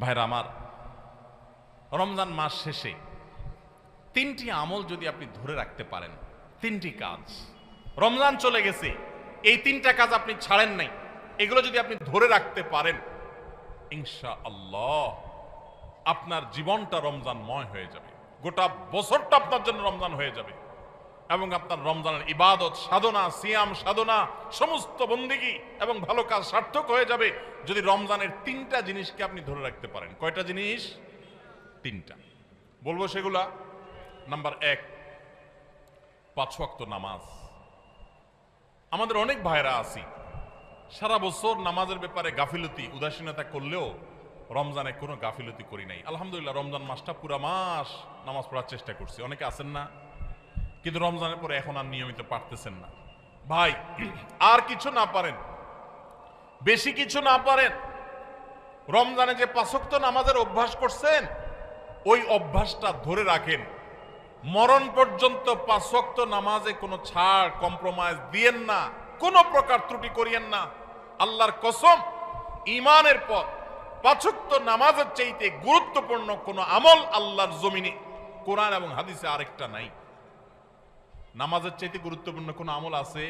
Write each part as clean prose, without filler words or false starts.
ভাইরা আমার, রমজান মাস শেষে তিনটি আমল যদি আপনি ধরে রাখতে পারেন, তিনটি কাজ, রমজান চলে গেছে, এই তিনটা কাজ আপনি ছাড়েন নাই, এগুলো যদি আপনি ধরে রাখতে পারেন, ইনশাআল্লাহ আপনার জীবনটা রমজানময় হয়ে যাবে, গোটা বছরটা আপনার জন্য রমজান হয়ে যাবে এবং আপনার রমজানের ইবাদত সাধনা, সিয়াম সাধনা, সমস্ত বন্দেগী এবং ভালো কাজ সার্থক হয়ে যাবে যদি রমজানের তিনটা জিনিসকে আপনি ধরে রাখতে পারেন। কয়টা জিনিস? তিনটা। বলবো সেগুলা। নাম্বার 1, 5 ওয়াক্ত নামাজ। আমাদের অনেক ভাইরা আছি সারা বছর নামাজের ব্যাপারে গাফিলতি, উদাসীনতা করলেও রমজানে কোনো গাফিলতি করি নাই। আলহামদুলিল্লাহ, রমজান মাসটা পুরা মাস নামাজ পড়ার চেষ্টা করছি। অনেকে আছেন না, কিন্তু রমজানের পরে এখন আর নিয়মিত পারতেছেন না। ভাই, আর কিছু না পারেন, বেশি কিছু না পারেন, রমজানে যে 5 ওয়াক্ত নামাজের অভ্যাস করছেন ওই অভ্যাসটা ধরে রাখেন। মরণ পর্যন্ত 5 ওয়াক্ত নামাজে কোনো ছাড়, কম্প্রোমাইজ দিয়েন না, কোনো প্রকার ত্রুটি করিয়েন না। আল্লাহর কসম, ঈমানের পর 5 ওয়াক্ত নামাজের চাইতে গুরুত্বপূর্ণ কোনো আমল আল্লাহর জমিনে, কোরআন এবং হাদিসে আরেকটা নাই। নামাজের চাইতে গুরুত্বপূর্ণ কোনো আমল আছে?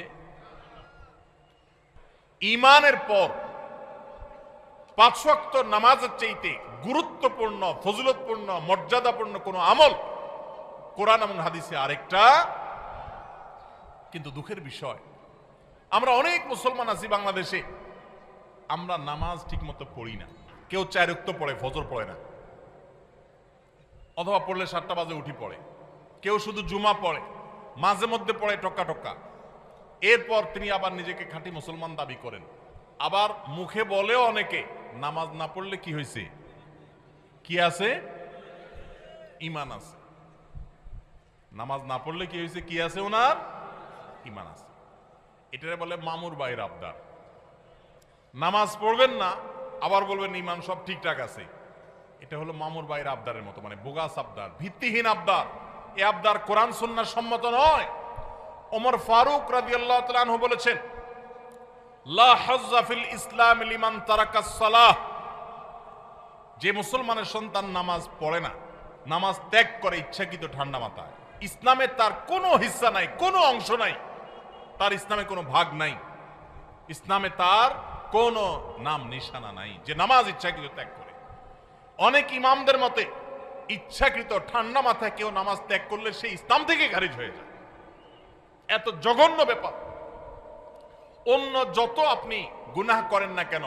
ঈমানের পর 5 ওয়াক্ত নামাজের চাইতে গুরুত্বপূর্ণ, ফজিলতপূর্ণ, মর্যাদাপূর্ণ কোনো আমল কোরআন এবং হাদিসে আরেকটা। কিন্তু দুঃখের বিষয়, আমরা অনেক মুসলমান আছি বাংলাদেশে, আমরা নামাজ ঠিক মতো পড়ি না। কেউ 4 ওয়াক্ত পড়ে, ফজর পড়ে না, অথবা পড়লে 7টা বাজে উঠি পড়ে। কেউ শুধু জুমা পড়ে, মাঝে মধ্যে পড়ে টক্কা টক্কা। এরপর তিনি আবার নিজেকে খাঁটি মুসলমান দাবি করেন। আবার মুখে বলেও অনেকে, নামাজ না পড়লে কি হয়েছে? কি আছে? ঈমান আছে। নামাজ না পড়লে কি হয়েছে? কি আছে? ওনার ঈমান আছে। এটারে বলে মামুর ভাইয়ের আবদার। নামাজ পড়বেন না, আবার বলবেন ঈমান সব ঠিকঠাক আছে। এটা হলো মামুর ভাইয়ের আবদারের মতো, মানে বোগাস আবদার, ভিত্তিহীন আবদার। এই আবদার কোরআন সুন্নাহ সম্মত নয়। ওমর ফারুক রাদিয়াল্লাহু তাআলা আনহু বলেছেন, লা হাজ্জা ফিল ইসলাম লিমান তারাকাস সালাহ। যে মুসলমানের সন্তান নামাজ পড়ে না, নামাজ ত্যাগ করে ইচ্ছাকৃত ঠান্ডা মাথায়, ইসলামে তার কোনো হিস্সা নাই, কোনো অংশ নাই, তার ইসলামে কোনো ভাগ নাই, ইসলামে তার কোনো নাম নিশানা নাই, যে নামাজ ইচ্ছাকৃত ত্যাগ করে। অনেক ইমামদের মতে ইচ্ছাকৃত ঠান্ডা মাথায় কেউ নামাজ ত্যাগ করলে সে ইসলাম থেকে খারিজ হয়ে যায়। এত জঘন্য ব্যাপার। অন্য যত আপনি গুনাহ করেন না কেন,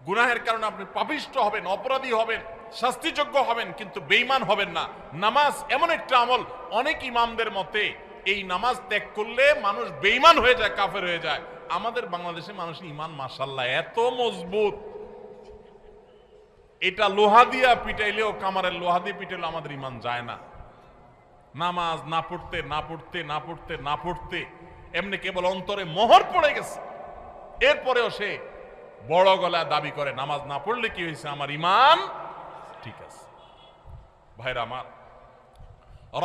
গুনাহের কারণে আপনি পাপিষ্ঠ হবেন, অপরাধী হবেন, শাস্তিযোগ্য হবেন, কিন্তু বেঈমান হবেন না। নামাজ এমন একটা আমল, অনেক ইমামদের মতে এই নামাজ ত্যাগ করলে মানুষ বেঈমান হয়ে যায়, কাফের হয়ে যায়। আমাদের বাংলাদেশে মানুষের ঈমান মাশাআল্লাহ এত মজবুত, এটা লোহা দিয়া পিটাইলেও, কামারের লোহা দিয়ে পিটাইলেও আমাদের ঈমান যায় না। নামাজ না পড়তে না পড়তে না পড়তে না পড়তে এমনি কেবল অন্তরে মোহর পড়ে গেছে, এরপরেও সে বড় গলা দাবি করে নামাজ না পড়লে কি হয়েছে, আমার ঈমান ঠিক আছে। ভাইরা আমার,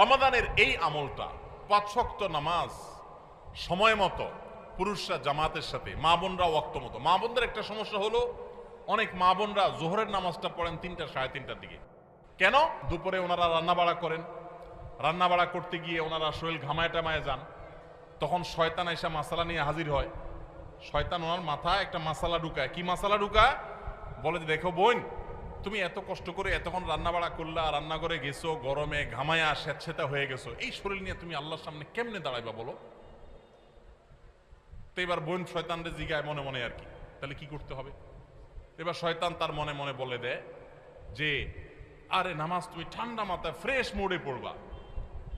রমাদানের এই আমলটা, 5 ওয়াক্ত নামাজ সময় মতো, পুরুষরা জামাতের সাথে, মা বোনরা ওয়াক্ত মতো। মা বোনদের একটা সমস্যা হলো, অনেক মা বোনরা জোহরের নামাজটা পড়েন 3টা, 3:30টার দিকে। কেন? দুপুরে ওনারা রান্না বাড়া করেন, রান্না বাড়া করতে গিয়ে ওনারা শরীর ঘামায় টামায় যান, তখন শয়তান এসে মাসালা নিয়ে হাজির হয়। শয়তান ওনার মাথায় একটা মাসালা ঢুকায়। কি মাসালা ঢুকায়? বলে যে, দেখো বোন, তুমি এত কষ্ট করে এতক্ষণ রান্না বাড়া করলা, রান্না করে গেছো, গরমে ঘামায়া স্যাঁতসেঁতা হয়ে গেছো, এই শরীর নিয়ে তুমি আল্লাহর সামনে কেমনে দাঁড়াইবা বলো? তো এবার বোন শয়তানরে জিগায় মনে মনে আর কি, তাহলে কি করতে হবে? এবার শয়তান তার মনে মনে বলে দেয় যে, আরে নামাজ তুমি ঠান্ডা মাথায় ফ্রেশ মুডে পড়বা,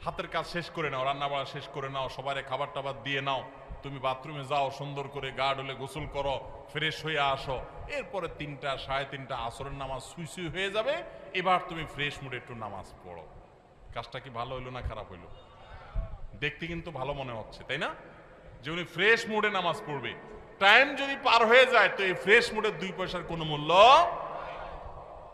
হাতের কাজ শেষ করে নাও, রান্না বাড়া শেষ করে নাও, সবারে খাবার টাবার দিয়ে নাও, তুমি বাথরুমে যাও, সুন্দর করে গা ডলে গোসল করো, ফ্রেশ হয়ে আসো, এরপরে 3টা, 3:30 আসরের নামাজ সুই সুই হয়ে যাবে, এবার তুমি ফ্রেশ মুডে একটু নামাজ পড়ো। কাজটা কি ভালো হইলো না খারাপ হইলো? দেখতে কিন্তু ভালো মনে হচ্ছে, তাই না? যে উনি ফ্রেশ মুডে নামাজ পড়বে। টাইম যদি পার হয়ে যায় তো এই ফ্রেশ মুডের 2 পয়সার কোনো মূল্য।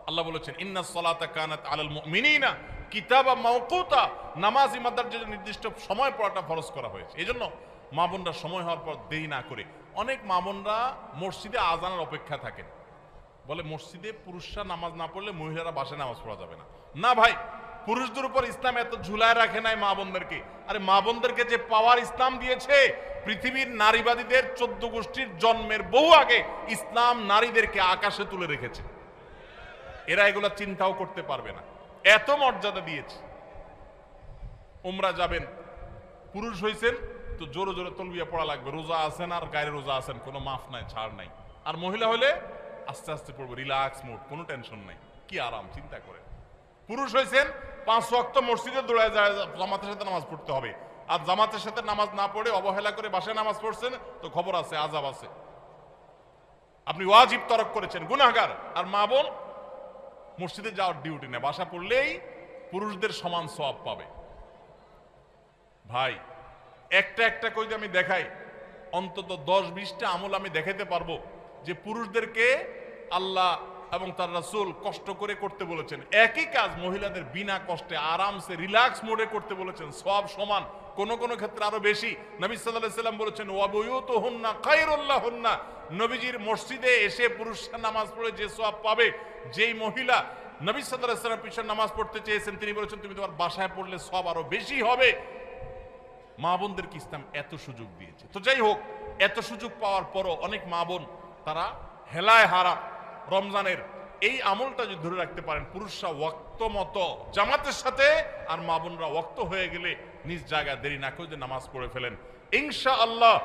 আল্লাহ বলেছেন, ইন্নাস সালাতা কানাত আলাল মুমিনিনা কিতাবা মাওকুতা। নামাজ ইমানদার জন্য নির্দিষ্ট সময় পড়াটা ফরজ করা হয়েছে। এজন্য মা বোনরা সময় হওয়ার পর দেরি না করে, অনেক মা বোনরা মসজিদে আজানের অপেক্ষা থাকেন, বলে মসজিদে পুরুষরা নামাজ না পড়লে মহিলারা বাসায় নামাজ পড়া যাবে না। না ভাই, পুরুষদের উপর ইসলাম এত ঝুলায় রাখে নাই মা বোনদেরকে। আরে মা বোনদেরকে যে পাওয়ার ইসলাম দিয়েছে, পৃথিবীর নারীবাদীদের 14 গোষ্ঠীর জন্মের বহু আগে ইসলাম নারীদেরকে আকাশে তুলে রেখেছে। এরা এগুলা চিন্তাও করতে পারবে না, এত মর্যাদা দিয়েছে। উমরা যাবেন, পুরুষ হইছেন তো জোরে জোরে তলবিয়া পড়া লাগবে, রোজা আছেন আর গায়ে রোজা আছেন, কোনো মাফ নাই, ছাড় নাই। আর মহিলা হলে আস্তে আস্তে পড়বে, রিল্যাক্স মোড, কোনো টেনশন নাই, কি আরাম, চিন্তা করে। পুরুষ হয়েছেন 5 ওয়াক্ত মসজিদে দৌড়ায় যায়, জামাতের সাথে নামাজ পড়তে হবে। আর জামাতের সাথে নামাজ না পড়ে অবহেলা করে বাসায় নামাজ পড়ছেন তো খবর আছে, আযাব আছে, আপনি ওয়াজিব তরক করেছেন, গুনাহগার। আর মা বোন মসজিদে যাওয়ার ডিউটি নেই, বাসা পড়লেই পুরুষদের সমান সওয়াব পাবে। ভাই একটা একটা কই আমি দেখাই, অন্তত 10-20টা আমল আমি দেখাতে পারবো যে পুরুষদেরকে আল্লাহ এবং তার রাসূল কষ্ট করে করতে বলেছেন। একই কাজ মহিলাদের বিনা কষ্টে আরামসে রিল্যাক্স মোডে করতে বলেছেন, সওয়াব সমান, কোন কোন ক্ষেত্রে আরো বেশি। নবী সাল্লাল্লাহু আলাইহি সাল্লাম বলেছেন ওয়া বুয়ুতুহুন্না খায়রুল লাহুন্না, নবীজির মসজিদে এসে পুরুষরা নামাজ পড়ে যে সওয়াব পাবে, যেই মহিলা নবী সাল্লাল্লাহু আলাইহি সাল্লামের পিছনে নামাজ পড়তে চেয়েছেন তিনি বলেছেন তুমি তোমার বাসায় পড়লে সওয়াব আরো বেশি হবে। মা বোনদেরকে ইসলাম এত সুযোগ দিয়েছে। তো যাই হোক, এত সুযোগ পাওয়ার পরও অনেক মা বোন তারা হেলায় হারা রমজানের এই আমলটা যদি ধরে রাখতে পারেন, পুরুষরা ওয়াক্ত মতো জামাতের সাথে আর মা বোনরা ওয়াক্ত হয়ে গেলে নিজ জায়গায় দেরি না করে নামাজ পড়ে ফেলেন, ইনশাআল্লাহ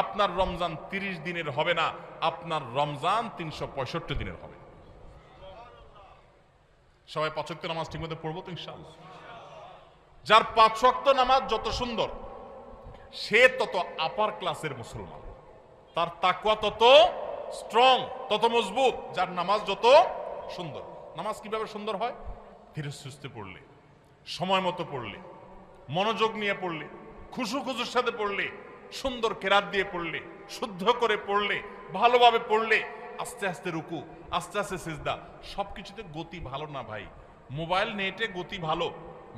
আপনার রমজান 30 দিনের হবে না, আপনার রমজান 365 দিনের হবে। সবাই 5 ওয়াক্ত নামাজ ঠিকমতো পড়বো তো ইনশাআল্লাহ। যার 5 ওয়াক্ত নামাজ যত সুন্দর, সে তত আপার ক্লাসের মুসলমান, তার তাকওয়া তত স্ট্রং, তত মজবুত। যার নামাজ যত সুন্দর। নামাজ কিভাবে সুন্দর হয়? ধীরে সুস্থে পড়লে, সময় মতো পড়লে, মনোযোগ নিয়ে পড়লে, খুশু খুশুর সাথে পড়লে, সুন্দর কেরাত দিয়ে পড়লে, শুদ্ধ করে পড়লে, ভালোভাবে পড়লে, আস্তে আস্তে রুকু, আস্তে আস্তে সিজদা। সবকিছুতে গতি ভালো না ভাই। মোবাইল নেটে গতি ভালো,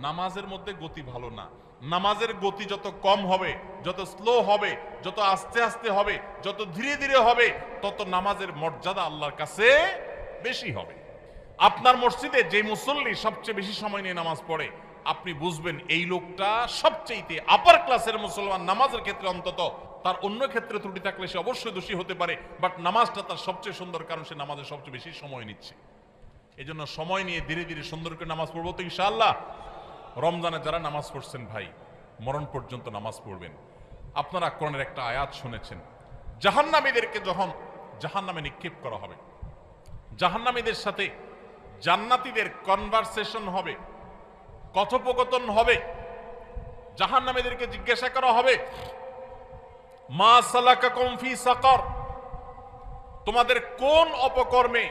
নামাজের মধ্যে গতি ভালো না। নামাজের গতি যত কম হবে, যত স্লো হবে, যত আস্তে আস্তে হবে, যত ধীরে ধীরে হবে, তত নামাজের মর্যাদা আল্লাহর কাছে বেশি হবে। আপনার মসজিদে যে মুসল্লি সবচেয়ে বেশি সময় নিয়ে নামাজ পড়ে, আপনি বুঝবেন এই লোকটা সবচেয়ে আপার ক্লাসের মুসলমান। নামাজের ক্ষেত্রে অন্তত, তার অন্য ক্ষেত্রে ত্রুটি থাকলে সে অবশ্যই দোষী হতে পারে, বাট নামাজটা তার সবচেয়ে সুন্দর, কারণ সে নামাজের সবচেয়ে বেশি সময় নিচ্ছে। এই জন্য সময় নিয়ে ধীরে ধীরে সুন্দর করে নামাজ পড়বো তো ইনশাআল্লাহ। রমজানে যারা নামাজ পড়ছেন ভাই, মরণ পর্যন্ত নামাজ পড়বেন। আপনারা কোরআনের একটা আয়াত শুনেছেন, জাহান্নামীদেরকে যখন জাহান্নামে নিক্ষেপ করা হবে, জাহান্নামীদের সাথে জান্নাতীদের কনভারসেশন হবে, কথোপকথন হবে। জাহান্নামীদেরকে জিজ্ঞাসা করা হবে মা সালাকাকুম ফি সাকার, তোমাদের কোন অপকর্মে,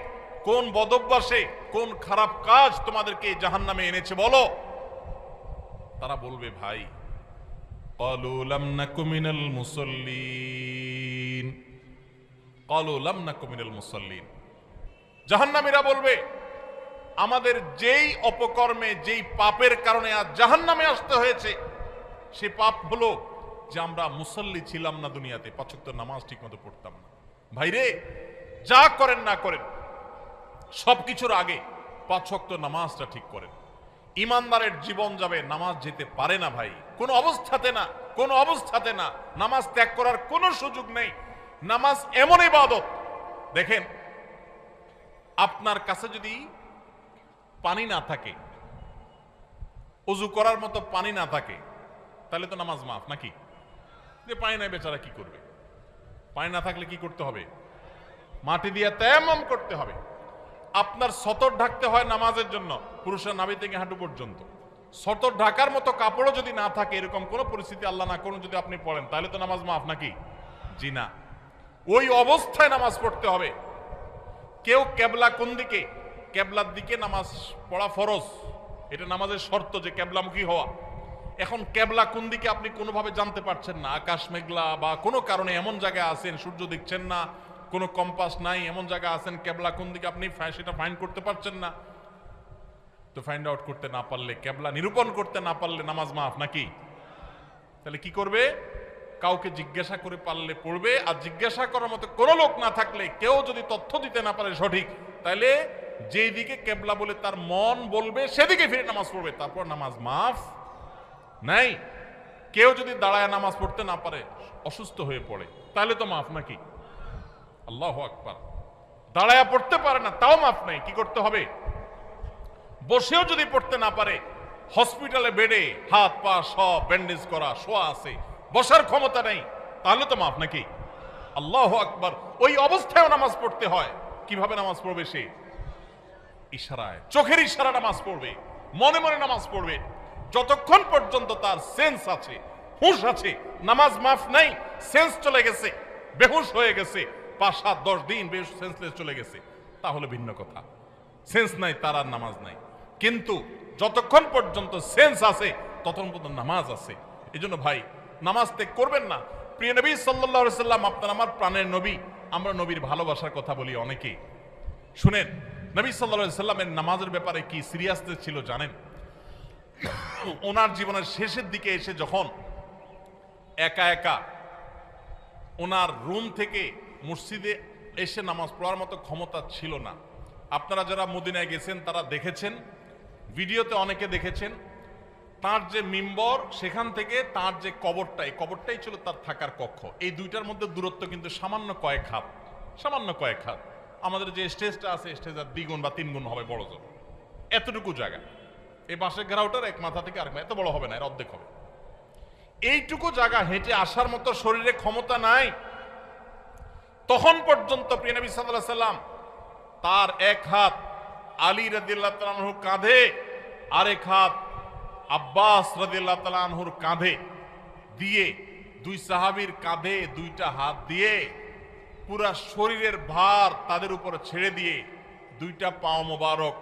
কোন বদভ্যাসে, কোন খারাপ কাজ তোমাদেরকে জাহান্নামে এনেছে বলো। তারা বলবে ভাই ক্বালু লাম নাকু মিনাল মুসাল্লিন, ক্বালু লাম নাকু মিনাল মুসাল্লিন। জাহান্নামীরা বলবে আমাদের যেই অপকর্মে, যেই পাপের কারণে আজ জাহান্নামে আসতে হয়েছে, সে পাপ হলো যে আমরা মুসল্লি ছিলাম না দুনিয়াতে, 5 ওয়াক্ত নামাজ ঠিকমতো পড়তাম না। ভাইরে, যা করেন না করেন সবকিছুর আগে 5 ওয়াক্ত নামাজটা ঠিক করেন। ইমানদারের জীবন যাবে, নামাজ যেতে পারে না ভাই, কোন অবস্থাতে না, কোন অবস্থাতে না। নামাজ ত্যাগ করার কোনো সুযোগ নেই। নামাজ এমন ইবাদত, দেখেন আপনার কাছে যদি পানি না থাকে, ওযু করার মতো পানি না থাকে, তাহলে তো নামাজ মাফ নাকি? যে পানি নাই বেচারা কি করবে? পানি না থাকলে কি করতে হবে? মাটি দিয়ে তায়াম্মুম করতে হবে। আপনার সতর ঢাকতে হয় নামাজের জন্য, পুরুষরা নাভি থেকে হাঁটু পর্যন্ত। সতর ঢাকার মতো কাপড়ও যদি না থাকে, এরকম কোন পরিস্থিতি আল্লাহ না করুন যদি আপনি পড়েন, তাহলে তো নামাজ মাফ নাকি? জি না। ওই অবস্থায় নামাজ পড়তে হবে। কেউ কেবলা কোন দিকে, কেবলার দিকে নামাজ পড়া ফরজ, এটা নামাজের শর্ত যে কেবলামুখী হওয়া। এখন কেবলা কোন দিকে আপনি কোনোভাবে জানতে পারছেন না, আকাশ মেঘলা বা কোনো কারণে এমন জায়গায় আছেন সূর্য দেখছেন না, কোনো কম্পাস নাই, এমন জায়গায় আছেন কেবলা কোন দিকে আপনি সেটা ফাইন্ড করতে পারছেন না। তো ফাইন্ড আউট করতে না পারলে, কেবলা নিরূপণ করতে না পারলে নামাজ মাফ নাকি? তাহলে কি করবে? কাউকে জিজ্ঞাসা করে পারলে পড়বে, আর জিজ্ঞাসা করার মতো কোনো লোক না থাকলে, কেউ যদি তথ্য দিতে না পারে সঠিক, তাইলে যেই দিকে কেবলা বলে তার মন বলবে সেদিকে ফিরে নামাজ পড়বে, তারপর নামাজ মাফ নাই। কেউ যদি দাঁড়ায় নামাজ পড়তে না পারে, অসুস্থ হয়ে পড়ে, তাহলে তো মাফ নাকি? আল্লাহু আকবার। দাঁড়ায় পড়তে পারে না, তাও মাফ নাই। কি করতে হবে? বসেও যদি পড়তে না পারে, হসপিটালে বেডে হাত পা সব ব্যান্ডেজ করা, শোয়া আছে, বসার ক্ষমতা নেই, তাহলে তো মাফ নাকি? আল্লাহু আকবার। ওই অবস্থায় নামাজ পড়তে হয়। কিভাবে নামাজ পড়বে সে? ইশারায়, চোখের ইশারা নামাজ পড়বে, মনে মনে নামাজ পড়বে। যতক্ষণ পর্যন্ত তার সেন্স আছে, হুঁশ আছে, নামাজ মাফ নাই। সেন্স চলে গেছে, বেহুশ হয়ে গেছে, 5, 7, 10 দিন বেহুশ সেন্সলেস চলে গেছে, তাহলে ভিন্ন কথা। সেন্স নাই, তার আর নামাজ নাই। কিন্তু যতক্ষণ পর্যন্ত সেন্স আছে ততক্ষণ পর্যন্ত নামাজ আছে। এই জন্য ভাই, নামাজ ত্যাগ করবেন না। প্রিয় নবী সাল্লাল্লাহু আলাইহি সাল্লাম আপনার আমার প্রাণের নবী। আমরা নবীর ভালোবাসার কথা বলি অনেকে। শুনেন, নবী সাল্লাল্লাহু আলাইহি সাল্লামের নামাজের ব্যাপারে কি সিরিয়াসনেস ছিল জানেন? ওনার জীবনের শেষের দিকে এসে যখন একা একা ওনার রুম থেকে মসজিদে এসে নামাজ পড়ার মতো ক্ষমতা ছিল না। আপনারা যারা মদিনায় গেছেন তারা দেখেছেন, ভিডিওতে অনেকে দেখেছেন, তার যে মিম্বর, সেখান থেকে তার যে কবরটা, এই কবরটাই ছিল তার থাকার কক্ষ। এই দুইটার মধ্যে দূরত্ব কিন্তু সামান্য কয়েক হাত, সামান্য কয়েক হাত। আমাদের যে স্টেজটা আছে, স্টেজের 2 গুণ বা 3 গুণ হবে বড় জোর, এতটুকু জায়গা। এই বাঁশের ঘেরাওটার এক মাথা থেকে আরেক মাথা, এত বড় হবে না, এর অর্ধেক হবে। এইটুকু জায়গা হেঁটে আসার মতো শরীরে ক্ষমতা নাই। তখন পর্যন্ত প্রিয় নবী সাল্লাল্লাহু আলাইহি সাল্লাম তার এক হাত আলী রাদিয়াল্লাহু তাআলা আনহুর কাঁধে, আরেক হাত আব্বাস রাদিয়াল্লাহু তাআলা আনহুর কাঁধে দিয়ে, 2 সাহাবীর কাঁধে 2টা হাত দিয়ে পুরা শরীরের ভার তাদের উপরে ছেড়ে দিয়ে 2টা পাও মোবারক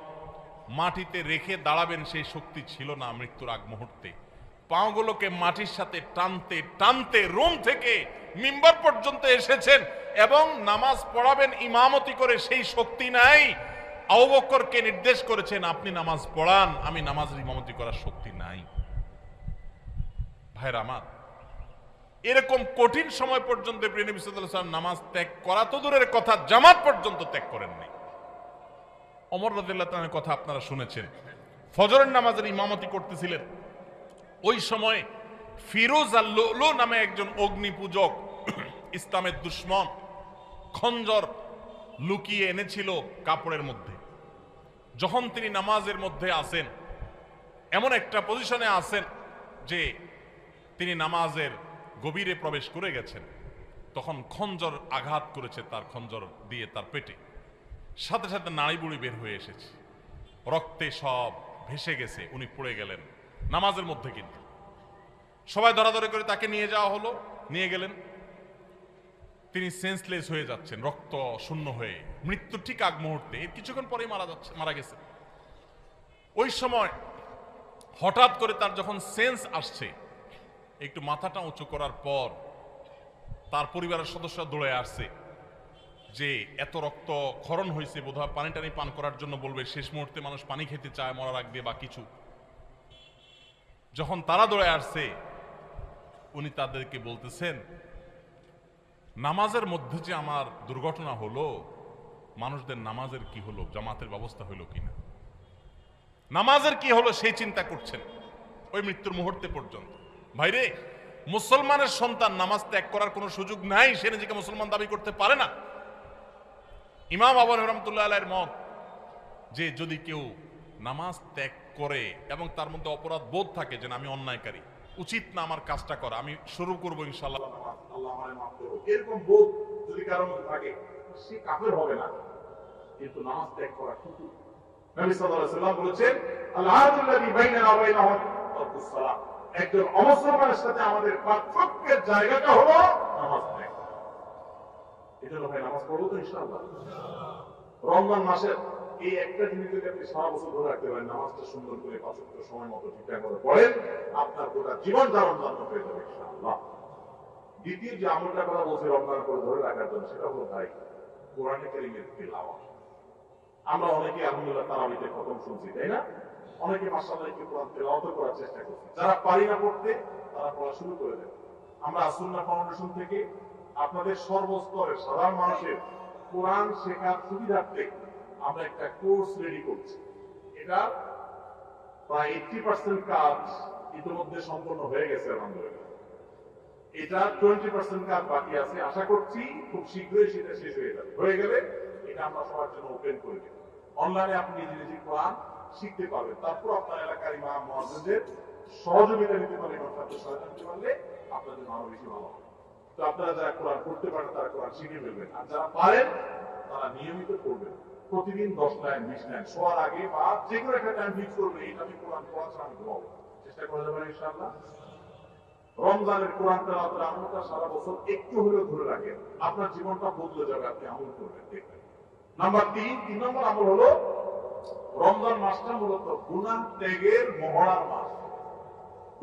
মাটিতে রেখে দাঁড়াবেন, সেই শক্তি ছিল না মৃত্যুর আগ মুহূর্তে। পাগুলোকে মাটির সাথে টানতে টানতে রুম থেকে মিম্বার পর্যন্ত এসেছেন এবং নামাজ পড়াবেন ইমামতি করে, সেই শক্তি নাই। আবু বকরকে নির্দেশ করেছেন, আপনি নামাজ পড়ান, আমি নামাজের ইমামতি করার শক্তি নাই। ভাইরা আমার, এরকম কঠিন সময় পর্যন্ত প্রিয় নবী সাল্লাল্লাহু আলাইহি ওয়াসাল্লাম নামাজ ত্যাগ করা তো দূরের কথা, জামাত পর্যন্ত ত্যাগ করেননি। ওমর রাদিয়াল্লাহু তাআলার কথা আপনারা শুনেছেন, ফজরের নামাজের ইমামতি করতেছিলেন। ওই সময় ফিরোজ আল-লুলু নামে একজন অগ্নি পূজক, ইসলামের দুশমন, খঞ্জর লুকিয়ে এনেছিল কাপড়ের মধ্যে। যখন তিনি নামাজের মধ্যে আসেন, এমন একটা পজিশনে আসেন যে তিনি নামাজের গভীরে প্রবেশ করে গেছেন, তখন খঞ্জর আঘাত করেছে তার খঞ্জর দিয়ে তার পেটে। সাথে সাথে নাড়ি বুড়ি বের হয়ে এসেছে, রক্তে সব ভেসে গেছে, উনি পড়ে গেলেন নামাজের মধ্যে। কিন্তু সবাই ধরাধরি করে তাকে নিয়ে যাওয়া হলো, নিয়ে গেলেন। তিনি সেন্সলেস হয়ে যাচ্ছেন, রক্ত শূন্য হয়ে, মৃত্যু ঠিক আগ মুহূর্তে, এর কিছুক্ষণ পরেই মারা গেছে। ওই সময় হঠাৎ করে তার যখন সেন্স আসছে, একটু মাথাটা উঁচু করার পর তার পরিবারের সদস্যরা দৌড়ে আসছে যে এত রক্ত ক্ষরণ হয়েছে, বোধহয় পানি টানি পান করার জন্য বলবে, শেষ মুহূর্তে মানুষ পানি খেতে চায় মরার আগ দিয়ে বা কিছু। যখন তারা দৌড়ে আসছে, উনি তাদেরকে বলতেছেন, নামাজের মধ্যে যে আমার দুর্ঘটনা হলো, মানুষদের নামাজের কি হলো, জামাতের ব্যবস্থা হলো কিনা, নামাজের কি হলো সেই চিন্তা করছেন ওই মৃত্যুর মুহূর্তে পর্যন্ত। ভাইরে, মুসলমানের সন্তান নামাজ ত্যাগ করার কোনো সুযোগ নাই, সে নিজেকে মুসলমান দাবি করতে পারে না। ইমাম আবু হানিফা রাহমাতুল্লাহ আলাইহির মত যে যদি কেউ নামাজ ত্যাগ করে এবং তার মধ্যে অপরাধ বোধ থাকে যে আমি অন্যায়কারী, উচিত না আমার কাজটা করা, আমি শুরু করবো ইনশাআল্লাহ, আল্লাহ আমারে মাফ করুন, এরকম বোধ যদি কারোর মধ্যে থাকে, সে কাফের হবে না, কিন্তু নামাজ ত্যাগ করা ঠিক। নবী সাল্লাল্লাহু আলাইহি ওয়াসাল্লাম বলেছেন, আল-আহাদুল্লাযী বাইনানা ওয়া বাইনাহুম তারকুস সালাত, একজন অমুসলমানের সাথে আমাদের পার্থক্যের জায়গাটা হলো নামাজ ত্যাগ। এজন্য ভাই নামাজ পড়বো তো ইনশাআল্লাহ। রমজান মাসের এই একটা জিনিস যদি আপনি সারা বছর ধরে রাখতে পারেন, নামাজটা সুন্দর করে 5 ওয়াক্ত সময় মতো ঠিকঠাক করে পড়েন, আপনার গোটা জীবন ধারণ জান্নাত হয়ে যাবে ইনশাআল্লাহ। দ্বিতীয় যে আমলটা কথা বলছি রমজান করে ধরে রাখার জন্য, সেটা হলো ভাই কোরআনে কারীমের তিলাওয়াত। আমরা অনেকে আলহামদুলিল্লাহ তারাবিতে খতম শুনছি, তাই না? অনেকে মাশাআল্লাহ একটু কোরআন তেলাওয়াত করার চেষ্টা করছি। যারা পারি না পড়তে, তারা পড়া শুরু করে দেন। আমরা সুন্নাহ ফাউন্ডেশন থেকে আপনাদের সর্বস্তরের সাধারণ মানুষের কোরআন শেখার সুবিধার্থে আমরা একটা কোর্স রেডি করছি। এটা প্রায় 80% কাজ ইতিমধ্যে সম্পন্ন হয়ে গেছে আলহামদুলিল্লাহ। এটা 20% কাজ বাকি আছে। আশা করছি খুব শীঘ্রই সেটা শেষ হয়ে যাবে। হয়ে গেলে এটা আমরা সবার জন্য ওপেন করে দেব। অনলাইনে আপনি নিজে নিজে কোরআন শিখতে পারবেন। তারপর আপনার এলাকার ইমাম মুয়াজ্জিনদের সহযোগিতা নিতে পারলে এবং ছাত্র সহায়তা নিতে পারলে আপনাদের আরো বেশি ভালো হবে। তো আপনারা যারা কোরআন পড়তে পারেন তারা কোরআন শিখে ফেলবেন, আর যারা পারেন তারা নিয়মিত পড়বেন। প্রতিদিন 10 লাইন 20 লাইন শোয়ার আগে বা যে কোনো একটা টাইম ফিক্স করবেন, এটা আমি কোরআন পড়া ছাড়া আমি ঘুমাবো। চেষ্টা করা যাবে ইনশাআল্লাহ। রমজানের কোরআন তেলাওয়াতের আমলটা সারা বছর একটু হলেও ধরে রাখেন, আপনার জীবনটা বদলে যাবে। আপনি আমল করবেন, দেখবেন। নাম্বার 3 নম্বর আমল হলো রমজান মাসটা মূলত গুনাহ ত্যাগের মহড়ার মাস,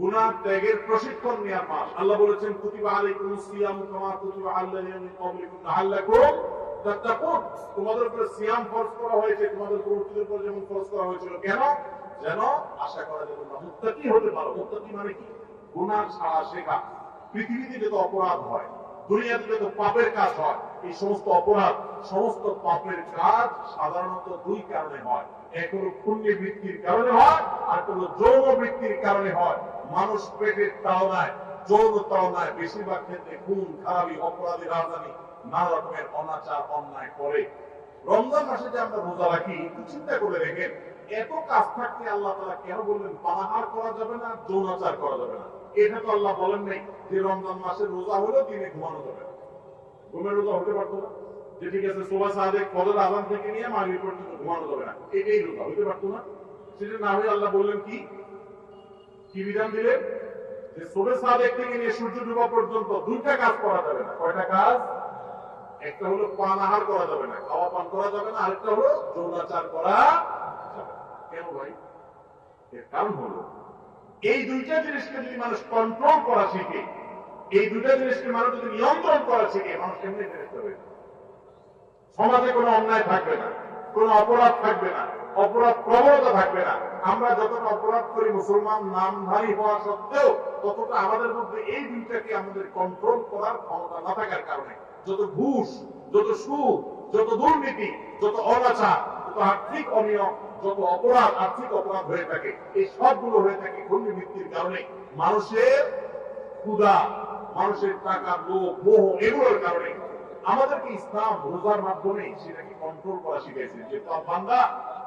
গুনাহ ত্যাগের প্রশিক্ষণ নেওয়ার মাস। আল্লাহ বলেছেন কুতিবা আলাইকুমুস সিয়ামু কামা কুতিবা আলাল্লাযিনা মিন ক্বাবলিকুম লাআল্লাকুম তাত্তাকুন। তোমাদের উপরে সিয়াম ফরজ করা হয়েছে, তোমাদের পূর্বপুরুষদের উপর যেমন ফরজ করা হয়েছিল। কেন? যেন আশা করা যায় তোমরা মুত্তাকি হতে পারো। মুত্তাকি মানে কি? গুনাহ ছাড়া শেখা। পৃথিবীতে যত অপরাধ হয়, দুনিয়াতে যত পাপের কাজ হয়, এই সমস্ত অপরাধ, সমস্ত পাপের কাজ সাধারণত দুই কারণে হয়। এক হলো পুণ্যে বৃত্তির কারণে হয়, আর হলো যৌন বৃত্তির কারণে হয়। মানুষ পেটের তাড়নায়, যৌন তাড়নায় বেশিরভাগ ক্ষেত্রে খুন খারাপি, অপরাধী, রাজধানী, নানা রকমের অনাচার অন্যায় করে। রমজান মাসে যে আমরা রোজা রাখি, একটু চিন্তা করে দেখেন, এত কাজ থাকতে আল্লাহ তাআলা কেন বললেন পানাহার করা যাবে না, যৌনাচার করা যাবে না? এটা তো আল্লাহ বলেন নাই যে রমজান মাসে রোজা হলেও দিনে ঘুমানো যাবে না। ঘুমের রোজা হতে পারতো না? যে ঠিক আছে সুবহ সাদেক ফজর আযান থেকে নিয়ে মাগরিব পর্যন্ত ঘুমানো যাবে না, এটাই রোজা হতে পারতো না? সেটা না হয়ে আল্লাহ বললেন কি বিধান দিলেন? যে সুবহ সাদেক থেকে নিয়ে সূর্য ডোবা পর্যন্ত দুইটা কাজ করা যাবে না। কয়টা কাজ? একটা হলো পানাহার করা যাবে না, খাওয়া পান করা যাবে না, আরেকটা হলো যৌনাচার করা যাবে না। কেন ভাই? এর কারণ হলো এই দুইটা জিনিসকে যদি মানুষ কন্ট্রোল করা শিখে, এই দুইটা জিনিসকে মানুষ যদি নিয়ন্ত্রণ করা শিখে, মানুষ এমনি ফেরেশতা হয়ে যাবে। সমাজে কোনো অন্যায় থাকবে না, কোনো অপরাধ থাকবে না, অপরাধ প্রবণতা থাকবে না। আমরা যতটা অপরাধ করি মুসলমান নামধারী হওয়া সত্ত্বেও, ততটা আমাদের মধ্যে এই দুইটাকে আমাদের কন্ট্রোল করার ক্ষমতা না থাকার কারণে যত ঘুষ, যত সুদ, যত দুর্নীতি, যত অনাচার, যত আর্থিক অনিয়ম, যত অপরাধ, আর্থিক অপরাধ হয়ে থাকে, এই সবগুলো হয়ে থাকে দুর্নীতির কারণে। মানুষের ক্ষুধা, মানুষের টাকা, লোভ, মোহ, এগুলোর কারণে। আমাদেরকে ইসলাম রোজার মাধ্যমে সেটাকে কন্ট্রোল করা শিখেছে যে বান্দা,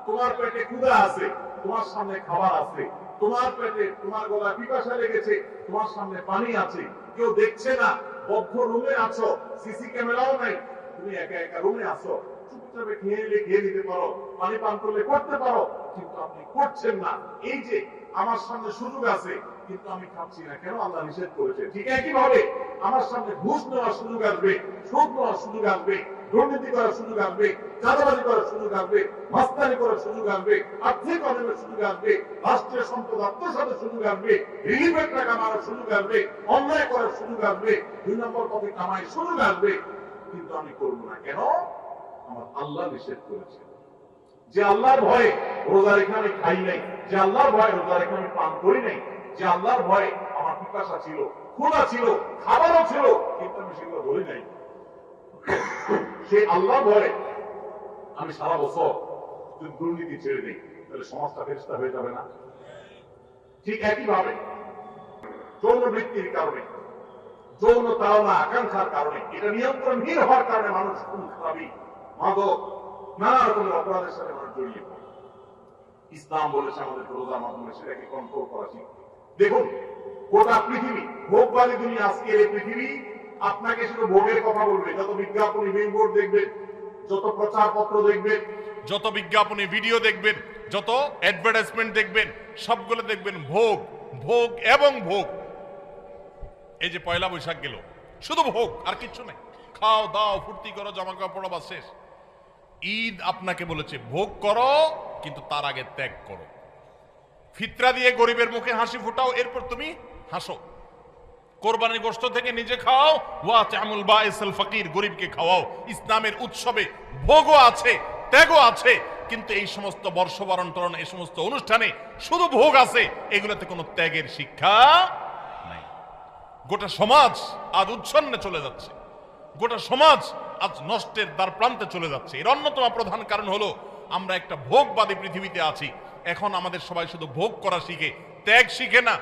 তোমার পেটে ক্ষুধা আছে, তোমার সামনে খাবার আছে, তোমার পেটে, তোমার গলায় পিপাসা লেগেছে, তোমার সামনে পানি আছে, কেউ দেখছে না, বদ্ধ রুমে আছো, সিসি ক্যামেরাও নাই, তুমি একা একা রুমে আছো, চুপচাপে খেয়ে নিতে পারো, পানি পান করলে করতে পারো, কিন্তু আপনি করছেন না। এই যে আমার সামনে সুযোগ আছে কিন্তু আমি খাচ্ছি না, কেন? আল্লাহ নিষেধ করেছে। ঠিক একই ভাবে আমার সামনে ঘুষ নেওয়ার সুযোগ আসবে, সুদ নেওয়ার সুযোগ আসবে, দুর্নীতি করার সুযোগ আসবে, চাঁদাবাজি করার সুযোগ আসবে, মাস্তানি করার সুযোগ আসবে, আর্থিক অনিয়মের সুযোগ আসবে, রাষ্ট্রীয় সম্পদ আত্মসাতের সুযোগ আসবে, রিলিফের টাকা মারার সুযোগ আসবে, অন্যায় করার সুযোগ আসবে, 2 নম্বর পথে কামাই সুযোগ আসবে, কিন্তু আমি করবো না। কেন? আমার আল্লাহ নিষেধ করেছে। যে আল্লাহর ভয়ে রোজা রেখে আমি খাই নাই, যে আল্লাহর ভয়ে রোজা রেখে আমি পান করি নাই, যে আল্লাহর ভয়ে আমার পিপাসা ছিল, ক্ষুধা ছিল, খাবারও ছিল, কিন্তু আমি সেগুলো ধরি নাই, সে আল্লাহর ভয়ে আমি সারা বছর দুর্নীতি ছেড়ে দিই, তাহলে সমাজটা ফেরেশতা হয়ে যাবে না? ঠিক একই ভাবে যৌন বৃত্তির কারণে, যৌন তাড়না আকাঙ্ক্ষার কারণে, এটা নিয়ন্ত্রণহীন হওয়ার কারণে মানুষ খুন খারাপি, মাদক, নানা রকমের অপরাধের সাথে মানুষ জড়িয়ে পড়ে। ইসলাম বলেছে আমাদের রোজার মাধ্যমে সেটাকে কন্ট্রোল করা শিখতে। দেখুন, গোটা পৃথিবী, ভোগবাদী দুনিয়া, আজকের এই পৃথিবী আপনাকে শুধু ভোগের কথা বলবে। যত বিজ্ঞাপনী বিলবোর্ড দেখবেন, যত প্রচার পত্র দেখবেন, যত বিজ্ঞাপনী ভিডিও দেখবেন, যত অ্যাডভার্টাইজমেন্ট দেখবেন, সবগুলো দেখবেন ভোগ, ভোগ এবং ভোগ। এই যে পয়লা বৈশাখ গেল, শুধু ভোগ আর কিচ্ছু নেই। খাও দাও, ফুর্তি করো, জামা কাপড় পরো, বাস শেষ। ঈদ আপনাকে বলেছে ভোগ করো, কিন্তু তার আগে ত্যাগ করো। ফিতরা দিয়ে গরিবের মুখে হাসি ফুটাও, এরপর তুমি হাসো। কোরবানির গোশত থেকে নিজে খাও, ওয়া তা'মুল বাইসুল ফকির, গরিবকে খাওয়াও। ইসলামের উৎসবে ভোগও আছে, ত্যাগও আছে, কিন্তু এই সমস্ত বর্ষবরণ টরণ, এই সমস্ত অনুষ্ঠানে শুধু ভোগ আছে, এগুলোতে কোনো ত্যাগের শিক্ষা নাই। গোটা সমাজ আজ উচ্ছন্নে চলে যাচ্ছে, গোটা সমাজ আজ নষ্টের দ্বার প্রান্তে চলে যাচ্ছে। এর অন্যতম প্রধান কারণ হলো আমরা একটা ভোগবাদী পৃথিবীতে আছি। এখন আমাদের সবাই শুধু ভোগ করা শিখে, ত্যাগ শিখে না।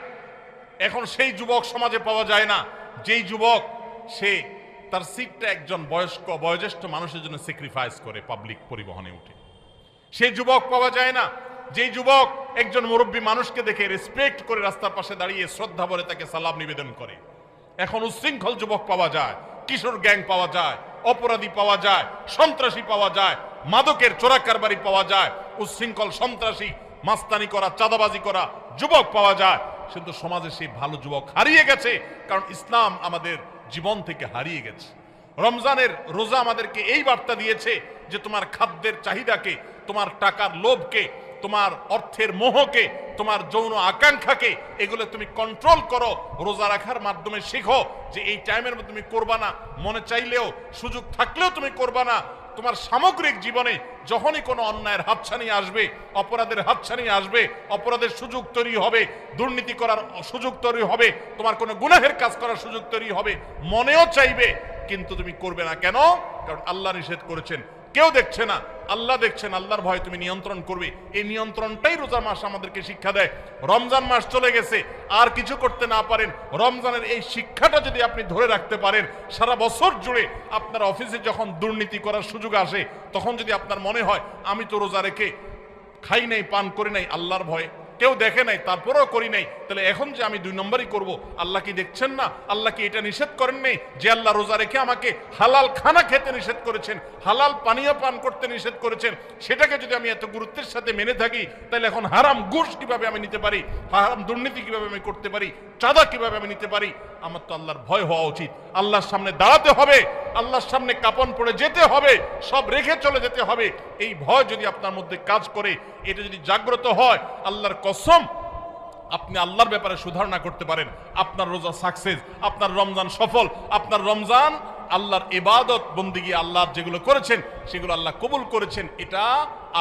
এখন সেই যুবক সমাজে পাওয়া যায় না যেই যুবক সে তার সিটটা একজন বয়োজ্যেষ্ঠ মানুষের জন্য স্যাক্রিফাইস করে পাবলিক পরিবহনে উঠে। সেই যুবক পাওয়া যায় না যেই যুবক একজন মুরব্বী মানুষকে দেখে রেসপেক্ট করে রাস্তার পাশে দাঁড়িয়ে শ্রদ্ধা ভরে তাকে সালাম নিবেদন করে। এখন উচ্ছৃঙ্খল যুবক পাওয়া যায়, কিশোর গ্যাং পাওয়া যায়, অপরাধী পাওয়া যায়, সন্ত্রাসী পাওয়া যায়, মাদকের চোরা কারবারি পাওয়া যায়, উচ্ছৃঙ্খল সন্ত্রাসী মাস্তানি করা চাঁদাবাজি করা যুবক পাওয়া যায়। কিন্তু সমাজে সেই ভালো যুবক হারিয়ে গেছে, কারণ ইসলাম আমাদের জীবন থেকে হারিয়ে গেছে। রমজানের রোজা আমাদেরকে এই বার্তা দিয়েছে যে তোমার খাদ্যের চাহিদাকে, তোমার টাকার লোভকে, তোমার অর্থের মোহকে, তোমার যৌন আকাঙ্ক্ষাকে, এগুলো তুমি কন্ট্রোল করো। রোজা রাখার মাধ্যমে শিখো যে এই টাইমের মধ্যে তুমি করবা না, মনে চাইলেও সুযোগ থাকলেও তুমি করবা না। তোমার সামগ্রিক জীবনে যখনই কোনো অন্যায়ের হাতছানি আসবে, অপরাধের হাতছানি আসবে, অপরাধের সুযোগ তৈরি হবে, দুর্নীতি করার সুযোগ তৈরি হবে, তোমার কোনো গুনাহের কাজ করার সুযোগ তৈরি হবে, মনেও চাইবে কিন্তু তুমি করবে না। কেন? কারণ আল্লাহ নিষেধ করেছেন, কেউ দেখছে না, আল্লাহ দেখছেন। আল্লাহর ভয় তুমি নিয়ন্ত্রণ করবে। এই নিয়ন্ত্রণটাই রোজা মাস আমাদেরকে শিক্ষা দেয়। রমজান মাস চলে গেছে, আর কিছু করতে না পারেন, রমজানের এই শিক্ষাটা যদি আপনি ধরে রাখতে পারেন, সারা বছর জুড়ে আপনার অফিসে যখন দুর্নীতি করার সুযোগ আসে, তখন যদি আপনার মনে হয় আমি তো রোজা রেখে খাই নাই, পান করি নাই, আল্লাহর ভয়ে কেউ দেখে নাই, তারপরেও করি নাই, তাহলে এখন যে আমি 2 নম্বরই করব, আল্লাহ কি দেখছেন না? আল্লাহ কি এটা নিষেধ করেন নাই যে আল্লাহ রোজা রেখে আমাকে হালাল খানা খেতে নিষেধ করেছেন, হালাল পানীয় পান করতে নিষেধ করেছেন? সেটাকে যদি আমি এত গুরুত্বের সাথে মেনে থাকি, তাহলে এখন হারাম ঘুষ কিভাবে আমি নিতে পারি, হারাম দুর্নীতি কিভাবে আমি করতে পারি, চাঁদা কিভাবে আমি নিতে পারি? আমার তো আল্লাহর ভয় হওয়া উচিত। আল্লাহর সামনে দাঁড়াতে হবে, আল্লাহর সামনে কাপন পড়ে যেতে হবে, সব রেখে চলে যেতে হবে। এই ভয় যদি আপনার মধ্যে কাজ করে, এটা যদি জাগ্রত হয়, আল্লাহর কসম আপনি আল্লাহর ব্যাপারে সুধারণা করতে পারেন, আপনার রোজা সাকসেস, আপনার রমজান সফল, আপনার রমজান আল্লাহর ইবাদত বন্দেগী, আল্লাহর যেগুলো করেছেন সেগুলো আল্লাহ কবুল করেছেন, এটা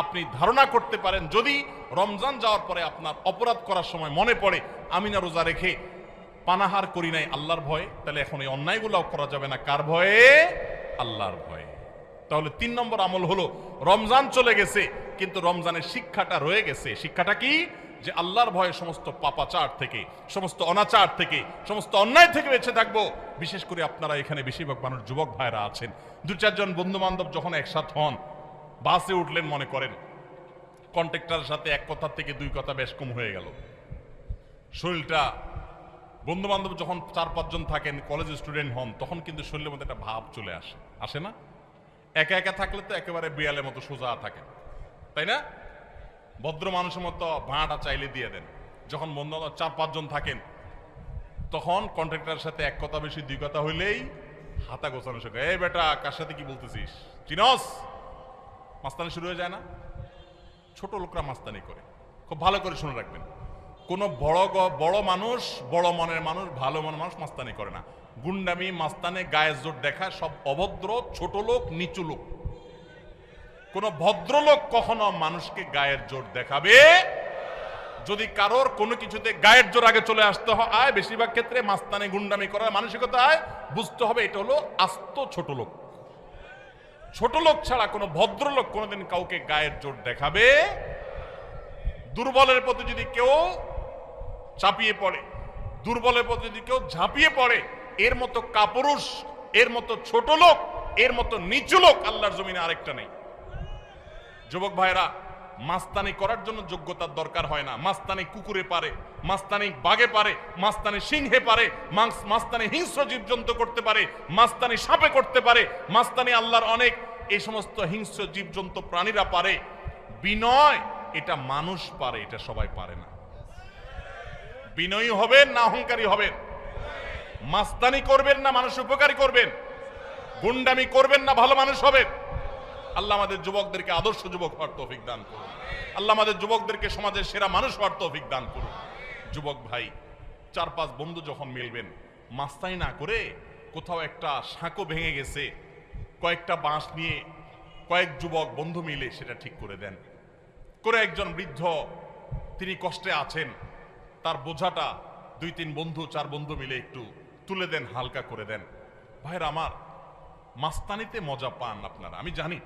আপনি ধারণা করতে পারেন। যদি রমজান যাওয়ার পরে আপনার অপরাধ করার সময় মনে পড়ে আমি না রোজা রেখে পানাহার করি নাই আল্লাহর ভয়ে, তাহলে এখন এই অন্যায়গুলো করা যাবে না। কার ভয়ে? আল্লাহর ভয়ে। তাহলে 3 নম্বর আমল হলো, রমজান চলে গেছে কিন্তু রমজানের শিক্ষাটা রয়ে গেছে। শিক্ষাটা কি? যে আল্লাহর ভয়ে সমস্ত পাপাচার থেকে, সমস্ত অনাচার থেকে, সমস্ত অন্যায় থেকে বেঁচে থাকবো। বিশেষ করে আপনারা এখানে বেশিরভাগ মানুষ যুবক ভাইরা আছেন, 2-4 জন বন্ধু বান্ধব যখন একসাথে হন, বাসে উঠলেন, মনে করেন কন্ট্রাক্টরের সাথে এক কথা থেকে 2 কথা বেশ কম হয়ে গেল, শরীরটা, বন্ধু বান্ধব যখন 4-5 জন থাকেন, কলেজ স্টুডেন্ট হন, তখন কিন্তু শরীরের মধ্যে একটা ভাব চলে আসে, আসে না? একা একা থাকলে তো একেবারে বিড়ালের মতো সোজা থাকে, তাই না? ভদ্র মানুষের মতো ভাঁটা চাইলে দিয়ে দেন। যখন বন্ধু 4-5 জন থাকেন, তখন কন্ট্রাক্টরের সাথে এক কথা বেশি 2 কথা হইলেই হাতা গোছানো শেখে, এই বেটা কার সাথে কি বলতেছিস, চিনস? মাস্তানি শুরু হয়ে যায় না? ছোট লোকরা মাস্তানি করে, খুব ভালো করে শুনে রাখবেন। কোনো বড় মানুষ, বড় মনের মানুষ, ভালো মনের মানুষ মাস্তানি করে না। গুন্ডামি, মাস্তানে, গায়ের জোর দেখা সব অভদ্র, ছোট লোক, নিচু লোক। কোন ভদ্রলোক কখনো মানুষকে গায়ের জোর দেখাবে? যদি কারোর কোনো কিছুতে গায়ের জোর আগে চলে আসতে হয়, বেশিরভাগ ক্ষেত্রে মাস্তানি গুন্ডামি করার মানসিকতায়, বুঝতে হবে এটা হলো আস্ত ছোট লোক। ছোট লোক ছাড়া কোনো ভদ্রলোক কোনোদিন কাউকে গায়ের জোর দেখাবে। দুর্বলের প্রতি যদি কেউ চাপিয়ে পড়ে, দুর্বলের প্রতি যদি কেউ ঝাঁপিয়ে পড়ে, এর মতো কাপুরুষ, এর মতো ছোট লোক, এর মতো নিচু লোক আল্লাহর জমিনে আরেকটা নেই। যুবক ভাইরা, মাস্তানি করার জন্য যোগ্যতার দরকার হয় না। মাস্তানি কুকুরে পারে, মাস্তানি বাঘে পারে, মাস্তানি সিংহে পারে, মাস্তানি হিংস্র জীবজন্তু করতে পারে, মাস্তানি সাপে করতে পারে, মাস্তানি আল্লাহর অনেক এই সমস্ত হিংস্র জীবজন্তু প্রাণীরা পারে। বিনয় এটা মানুষ পারে, এটা সবাই পারে না। বিনয়ী হবেন না অহংকারী হবেন? মাস্তানি করবেন না মানুষ উপকারী করবেন? গুন্ডামি করবেন না ভালো মানুষ হবেন? আল্লাহ আমাদের যুবকদেরকে আদর্শ যুবক হওয়ার তৌফিক দান করুন। আল্লাহ আমাদের যুবকদেরকে সমাজের সেরা মানুষ হওয়ার তৌফিক দান করুন। যুবক ভাই, 4-5 বন্ধু যখন মিলবেন, মাস্তানি না করে কোথাও একটা সাঁকো ভেঙে গেছে, কয়েকটা বাঁশ নিয়ে কয়েক যুবক বন্ধু মিলে সেটা ঠিক করে দেন। করে একজন বৃদ্ধ, তিনি কষ্টে আছেন, তার বোঝাটা 2-3 বন্ধু, 4 বন্ধু মিলে একটু তুলে দেন, হালকা করে দেন। ভাইরা আমার, মাস্তানিতে মজা পান আপনারা, আমি জানি।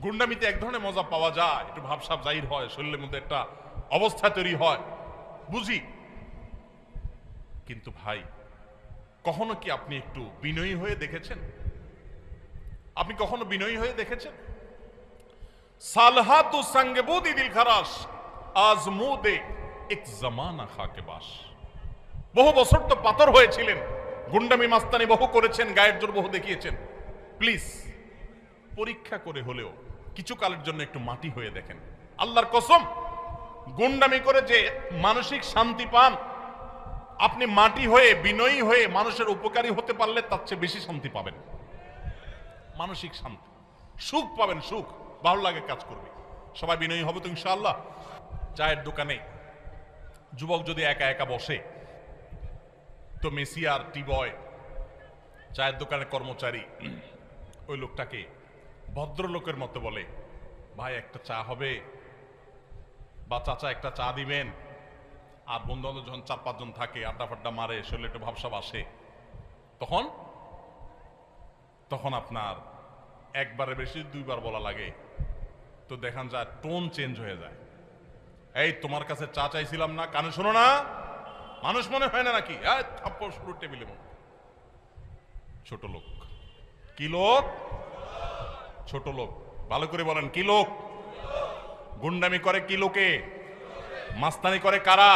গুন্ডামিতে এক ধরনের মজা পাওয়া যায়, একটু ভাবসাব জাহির হয়, শরীরের মধ্যে একটা অবস্থা তৈরি হয়, বুঝি। কিন্তু ভাই, কখনো কি আপনি একটু বিনয়ী হয়ে দেখেছেন? আপনি কখনো বিনয়ী হয়ে দেখেছেন? সালহাতু সঙ্গবুদি দিল খারাস আজমুদে এক জামানা খাকে বাস। বহু বছর তো পাথর হয়েছিলেন, গুন্ডামি মাস্তানি বহু করেছেন, গায়ের জোর বহু দেখিয়েছেন। প্লিজ পরীক্ষা করে হলেও কিছু কালের জন্য একটু মাটি হয়ে দেখেন। আল্লাহর কসম, গুন্ডামি করে যে মানসিক শান্তি পান, আপনি মাটি হয়ে বিনয়ী হয়ে মানুষের উপকারী হতে পারলে তার চেয়ে বেশি শান্তি পাবেন। মানসিক শান্তি, সুখ পাবেন, সুখ, ভালো লাগে, কাজ করবে। সবাই বিনয়ী হবে তো ইনশাআল্লাহ। চায়ের দোকানে যুবক যদি একা একা বসে, তো মেসিয়ার টি বয়, চায়ের দোকানের কর্মচারী, ওই লোকটাকে ভদ্রলোকের মতো বলে, ভাই একটা চা হবে, বা চাচা একটা চা দিবেন। আর বন্ধু বান্ধব যখন 4-5 জন থাকে, আড্ডা ফাড্ডা মারে, শরীরে একটু ভাবসাব আসে, তখন আপনার একবারে বেশি 2বার বলা লাগে, তো দেখান যায় টোন চেঞ্জ হয়ে যায়। এই তোমার কাছে চা চাইছিলাম না, কানে শোনো না, মানুষ মনে হয় না নাকি? থাপ্পড় শুরু টেবিলে মতো। ছোট লোক, কি লোক? ছোট লোক। ভালো করে বলেন, কি লোক? গুন্ডামি করে কি লোকে? মাস্তানি করে কারা?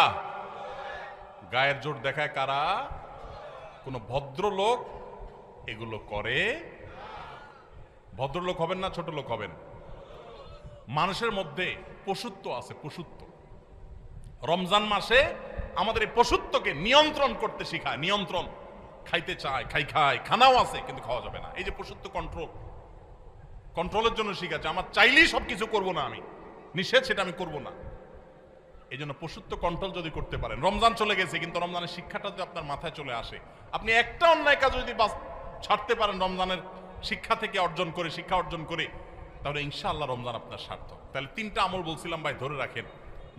গায়ের জোর দেখায় কারা? কোন ভদ্রলোক এগুলো করে? ভদ্রলোক হবেন না, ছোট লোক হবেন। মানুষের মধ্যে পশুত্ব আছে, পশুত্ব। রমজান মাসে আমাদের এই পশুত্বকে নিয়ন্ত্রণ করতে শিখায়। নিয়ন্ত্রণ, খাইতে চায়, খায়, খানাও আছে কিন্তু খাওয়া যাবে না। এই যে পশুত্ব, কন্ট্রোলের জন্য শিখাচ্ছে। আমার চাইলেই সবকিছু করব না, আমি নিষেধ সেটা আমি করব না। এই জন্য পশুত্ব কন্ট্রোল যদি করতে পারেন, রমজান চলে গেছে কিন্তু রমজানের শিক্ষাটা যদি আপনার মাথায় চলে আসে, আপনি একটা অন্যায় কাজ যদি ছাড়তে পারেন রমজানের শিক্ষা থেকে শিক্ষা অর্জন করে, তাহলে ইনশাআল্লাহ রমজান আপনার সার্থক। তাহলে 3টা আমল বলছিলাম ভাই, ধরে রাখেন।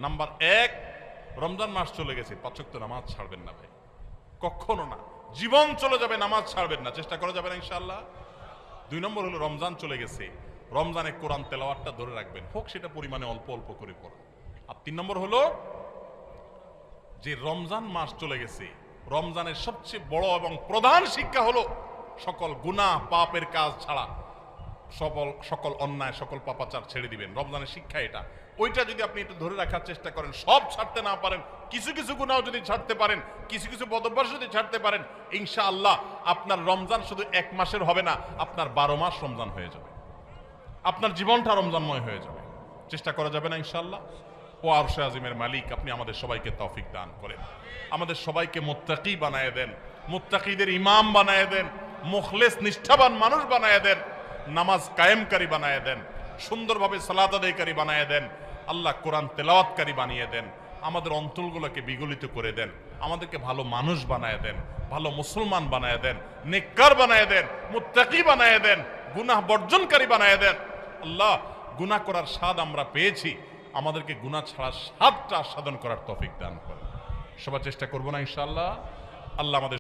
নাম্বার 1, রমজান মাস চলে গেছে, 5 ওয়াক্ত নামাজ ছাড়বেন না ভাই, কখনো না। জীবন চলে যাবে, নামাজ ছাড়বেন না, চেষ্টা করা যাবে না ইনশাআল্লাহ। 2 নম্বর হলো, রমজান চলে গেছে, রমজানে কোরআন তেলাওয়াতটা ধরে রাখবেন, হোক সেটা পরিমাণে অল্প অল্প করে পড়া। আর 3 নম্বর হলো যে রমজান মাস চলে গেছে, রমজানের সবচেয়ে বড় এবং প্রধান শিক্ষা হলো সকল গুনাহ পাপের কাজ ছাড়া সকল অন্যায়, সকল পাপাচার ছেড়ে দিবেন। রমজানের শিক্ষা এটা। ওইটা যদি আপনি একটু ধরে রাখার চেষ্টা করেন, সব ছাড়তে না পারেন, কিছু কিছু গুনাহ যদি ছাড়তে পারেন, কিছু কিছু বদভ্যাস যদি ছাড়তে পারেন, ইনশাআল্লাহ আপনার রমজান শুধু 1 মাসের হবে না, আপনার 12 মাস রমজান হয়ে যাবে, আপনার জীবনটা রমজানময় হয়ে যাবে। চেষ্টা করা যাবে না ইনশাআল্লাহ। ও আরশে আজিমের মালিক, আপনি আমাদের সবাইকে তৌফিক দান করেন, আমাদের সবাইকে মুত্তাকি বানায় দেন, মুত্তাকিদের ইমাম বানায় দেন, মুখলেস নিষ্ঠাবান মানুষ বানায় দেন, নামাজ কায়েমকারী বানায় দেন, সুন্দরভাবে সালাত আদায়কারী বানায় দেন। আল্লাহ কোরআন তেলাওয়াতকারী বানিয়ে দেন, আমাদের অন্তরগুলোকে বিগলিত করে দেন, আমাদেরকে ভালো মানুষ বানায় দেন, ভালো মুসলমান বানায় দেন, নেককার বানায় দেন, মুত্তাকি বানায় দেন, গুনাহ বর্জনকারী বানায় দেন। আল্লাহ, গুনাহ করার স্বাদ আমরা পেয়েছি, আমাদেরকে গুনাহ ছাড়ার স্বাদটা আস্বাদন করার তৌফিক দান করেন। সবার চেষ্টা করবো না ইনশাআল্লাহ। আল্লাহ আমাদের